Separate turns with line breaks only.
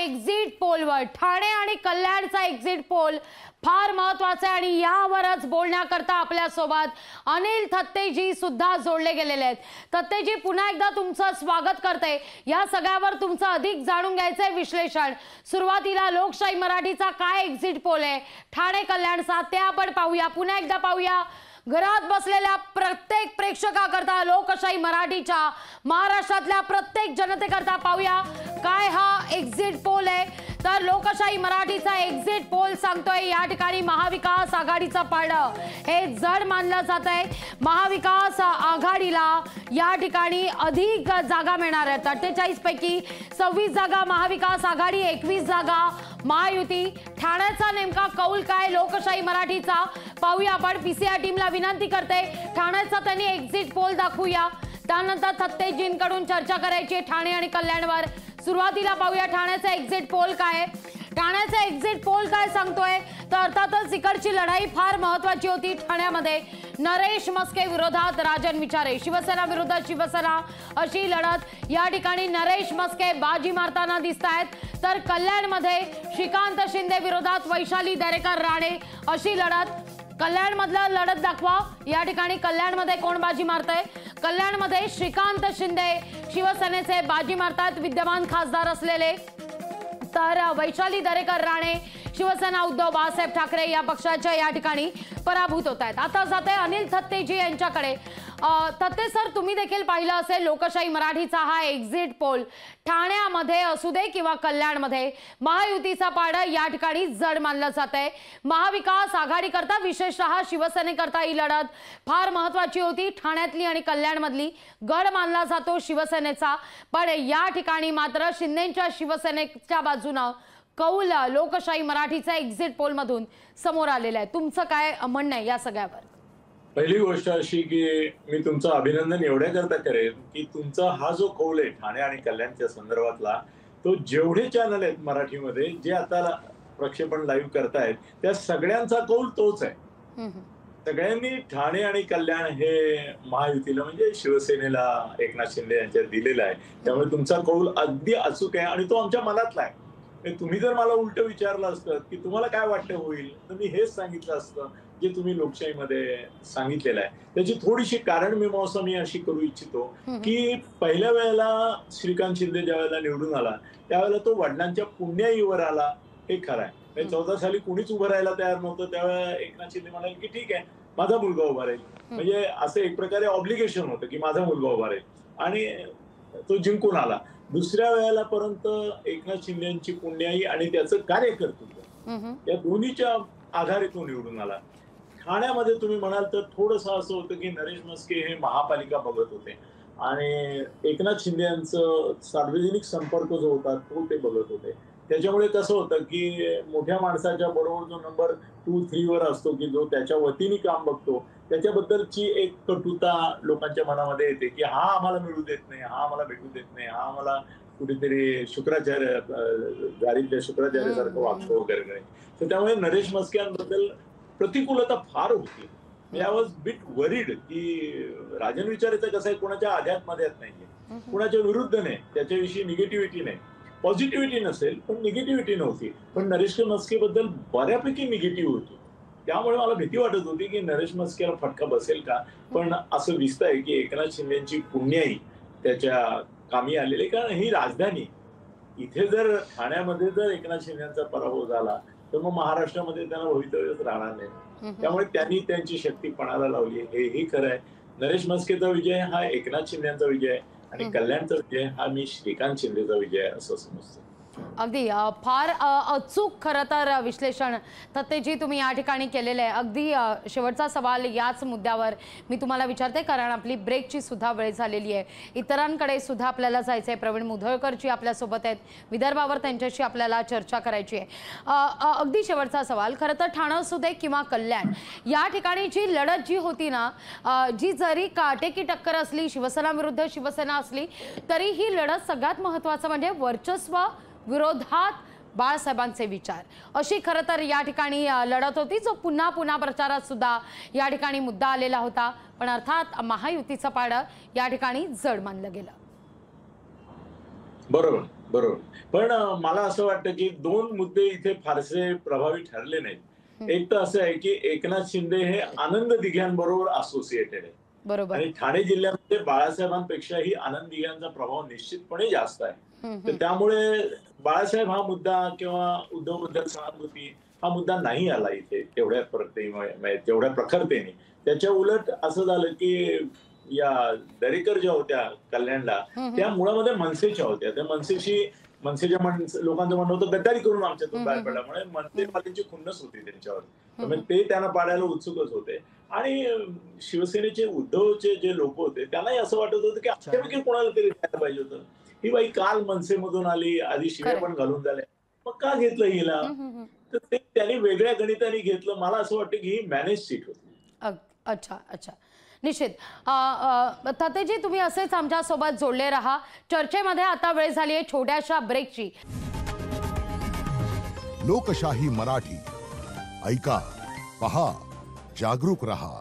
Exit पोलवर, Thane आणि कल्याणचा exit poll फार महत्त्वाचा आहे आणि यावरच बोलण्याकरता आपल्यासोबत अनिल थत्तेजी सुद्धा जोडले गेलेले आहेत। थत्तेजी, पुन्हा एकदा तुमचं स्वागत करते। या सगळ्यावर तुमचं अधिक जाणून घ्यायचंय विश्लेषण। सुरुवातीला लोकशाही मराठीचा काय एक्झिट पोल आहे ठाणे कल्याणचा ते आपण पाहूया, पुन्हा एकदा पाहूया। घरात बसलेल्या प्रत्येक प्रेक्षकाकरता लोकशाही मराठीच्या महाराष्ट्रातल्या प्रत्येक जनतेकरता पाहूया काय हा एक्झिट पोल आहे। तर लोकशाही मराठीचा एक्झिट पोल सांगतोय या ठिकाणी महाविकास आघाडीचं पारडं हे जड मानलं जात आहे। महाविकास आघाडीला या ठिकाणी अधिक जागा मिळणार आहेत। 48 पैकी 26 जागा महाविकास आघाडी, 21 जागा महायुती। ठाण्याचा नेमका कौल काय लोकशाही मराठीचा पाहूया आपण। पीसीआर टीमला विनंती करते ठाण्याचा त्यांनी एक्झिट पोल दाखवूया, त्यानंतर थत्तेजींकडून चर्चा करायची ठाणे आणि कल्याणवर। सुरुवातीला पाहूया ठाण्याचा एक्झिट पोल काय। ठाण्याचा एक्झिट पोल काय सांगतोय तर अर्थातच इकडची लढाई फार महत्त्वाची होती। ठाण्यामध्ये नरेश म्हस्के विरोधात राजन विचारे, शिवसेना विरुद्ध शिवसेना अशी लढत या ठिकाणी नरेश म्हस्के बाजी मारताना दिसतायत। तर कल्याणमध्ये श्रीकांत शिंदे विरोधात वैशाली दरेकर राणे अशी लढत। कल्याणमधला लढत दाखवा, या ठिकाणी कल्याणमध्ये कोण बाजी मारतंय। कल्याणमध्ये श्रीकांत शिंदे शिवसेनेचे बाजी मारतात, विद्यमान खासदार असलेले। तर वैशाली दरेकर राणे शिवसेना उद्धव बाळासाहेब ठाकरे या पक्षाच्या या ठिकाणी पराभूत होत आहेत। आता जाते अनिल थत्तेजी यांच्याकडे। थत्ते सर, तुम्ही देखील पाहिलं असेल लोकशाही मराठीचा हा एक्झिट पोल। ठाण्यामध्ये असू दे किंवा कल्याणमध्ये महायुतीचा पारडा या ठिकाणी जड मानलं जात आहे। महाविकास आघाडी करता विशेषतः शिवसेनेकरता ही लढत फार महत्त्वाची होती। ठाण्यातली आणि कल्याणमधली गड मानला जातो शिवसेनेचा, पण या ठिकाणी मात्र शिंदेच्या शिवसेनेच्या बाजूने कौल लोकशाही मराठीचा एक्झिट पोल मधून समोर आलेला आहे। तुमचं काय म्हणणं आहे या सगळ्यावर?
पहिली गोष्ट अशी की मी तुमचं अभिनंदन एवढ्याकरता करेन की तुमचा हा जो कौल आहे ठाणे आणि कल्याणच्या संदर्भातला, तो जेवढे चॅनल आहेत मराठीमध्ये जे आता प्रक्षेपण लाईव्ह करतायत त्या सगळ्यांचा कौल तोच आहे। सगळ्यांनी ठाणे आणि कल्याण हे महायुतीला म्हणजे शिवसेनेला एकनाथ शिंदे यांच्या दिलेला आहे। त्यामुळे तुमचा कौल अगदी अचूक आहे आणि तो आमच्या मनातला आहे। तुम्ही जर मला उलट विचारलं असतं की तुम्हाला काय वाटतं होईल, तर मी हेच सांगितलं असतं जे तुम्ही लोकशाहीमध्ये सांगितलेलं आहे। त्याची थोडीशी कारण मीमांसा मी अशी करू इच्छितो की पहिल्या वेळेला श्रीकांत शिंदे ज्या वेळेला निवडून आला त्यावेळेला तो वडिलांच्या पुण्याईवर आला, हे खरं आहे। 14 साली कुणीच उभं राहायला तयार नव्हतं, त्यावेळेला एकनाथ शिंदे म्हणाले की ठीक आहे माझा मुलगा उभा राहील, म्हणजे असं एक प्रकारे ऑब्लिगेशन होतं की माझा मुलगा उभा राहील आणि तो जिंकून आला। दुसऱ्या वेळेला पर्यंत एकनाथ शिंदेची पुण्याई आणि त्याचं कार्यकर्तृत्व या दोन्हीच्या आधारे तो निवडून आला। ठाण्यामध्ये तुम्ही म्हणाल तर थोडंसं असं होतं की नरेश म्हस्के हे महापालिका बघत होते आणि एकनाथ शिंदे यांचं सार्वजनिक संपर्क जो होता तो ते बघत होते। त्याच्यामुळे कसं होतं की मोठ्या माणसाच्या बरोबर जो नंबर 2-3 वर असतो की जो त्याच्या वतीने काम बघतो त्याच्याबद्दलची एक कटुता लोकांच्या मनामध्ये येते की हा आम्हाला मिळू देत नाही, हा आम्हाला भेटू देत नाही, हा आम्हाला कुठेतरी शुक्राचार्य गाडीतल्या शुक्राचार्यासारखं वागतो वगैरे। तर त्यामुळे नरेश म्हस्क्यांबद्दल प्रतिकूलता फार होती। आय वॉज बिट वरीड की राजन विचारेचं कसं आहे, कोणाच्या अध्यात्माध्यात नाहीये, कोणाच्या विरुद्ध नाही, त्याच्याविषयी निगेटिव्हिटी नाही, पॉझिटिव्हिटी नसेल पण निगेटिव्हिटी नव्हती, पण नरेश म्हस्के बद्दल बऱ्यापैकी निगेटिव्ह होती। त्यामुळे मला भीती वाटत होती की नरेश म्हस्केला फटका बसेल का, पण असं दिसतंय की एकनाथ शिंदेची पुण्याई त्याच्या कामी आलेली, कारण ही राजधानी इथे जर ठाण्यामध्ये जर एकनाथ शिंदेचा पराभव झाला तर मग महाराष्ट्रामध्ये त्यांना भवितव्यच राहणार नाही। त्यामुळे त्यांनी त्यांची शक्ती पणाला लावली, हेही खरं आहे। नरेश म्हस्केचा विजय हा एकनाथ शिंदेचा विजय आहे आणि कल्याणचा विजय हा मी श्रीकांत शिंदेचा विजय आहे असं समजतो।
अगदी फार अचूक खरं तर विश्लेषण थत्तेजी तुम्ही या ठिकाणी केलेलं आहे। अगदी शेवटचा सवाल याच मुद्द्यावर मी तुम्हाला विचारते, कारण आपली ब्रेकची सुद्धा वेळ झालेली आहे, इतरांकडे सुद्धा आपल्याला जायचं आहे। प्रवीण मुधोळकरजी आपल्यासोबत आहेत, विदर्भावर त्यांच्याशी आपल्याला चर्चा करायची आहे। अगदी शेवटचा सवाल, खरं तर ठाणे असू दे किंवा कल्याण या ठिकाणी जी लढत जी होती ना, जी जरी काटेकी टक्कर असली, शिवसेना विरुद्ध शिवसेना असली, तरी ही लढत सगळ्यात महत्त्वाचं म्हणजे वर्चस्व विरोधात बाळासाहेबांचे विचार अशी खरं तर या ठिकाणी लढत होती, जो पुन्हा पुन्हा प्रचारात सुद्धा या ठिकाणी मुद्दा आलेला होता। पण अर्थात महायुतीचं पारडं या ठिकाणी जड मानलं गेलं।
बरोबर। बरोबर. पण मला असं वाटतं की दोन मुद्दे इथे फारसे प्रभावी ठरले नाहीत. एक तर असं आहे की एकनाथ शिंदे हे आनंद दिघ्यांबरोबर असोसिएटेड आहे
बरोबर.
आणि ठाणे जिल्ह्यामध्ये बाळासाहेबांपेक्षाही आनंद दिघ्यांचा प्रभाव निश्चितपणे जास्त आहे. तर त्यामुळे बाळासाहेब हा मुद्दा किंवा उद्धवबद्दल सहानुभूती हा मुद्दा नाही आला इथे तेवढ्या प्रखरतेने. त्याच्या उलट असं झालं की या दरेकर ज्या होत्या कल्याणला त्या मुळामध्ये मनसेच्या होत्या. त्या मनसेच्या लोकांचं म्हणणं होतं गद्दारी करून आमच्यातून बाहेर पडल्यामुळे मनसेवाल्यांची खुन्नस होती त्यांच्यावर. त्यामुळे ते त्यांना पाडायला उत्सुकच होते आणि शिवसेनेचे उद्धवचे जे लोक होते त्यांनाही असं वाटत होतं की आमच्यापैकी कोणाला तरी द्यायला पाहिजे होतं. ही बाई काल मनसेमधून आली, आधी शिव्या पण घालून झाल्या, मग का घेतलं हिला? तर ते त्यांनी वेगळ्या गणिताने घेतलं. मला असं वाटतं की ही मॅनेज सीट होती.
अच्छा अच्छा, निश्चित. तातेजी, तुम्ही असेच आमच्यासोबत जोडले रहा. चर्चेमध्ये आता वेळ झाली आहे छोट्याशा ब्रेकची.
लोकशाही मराठी ऐका, पहा, जागरूक रहा.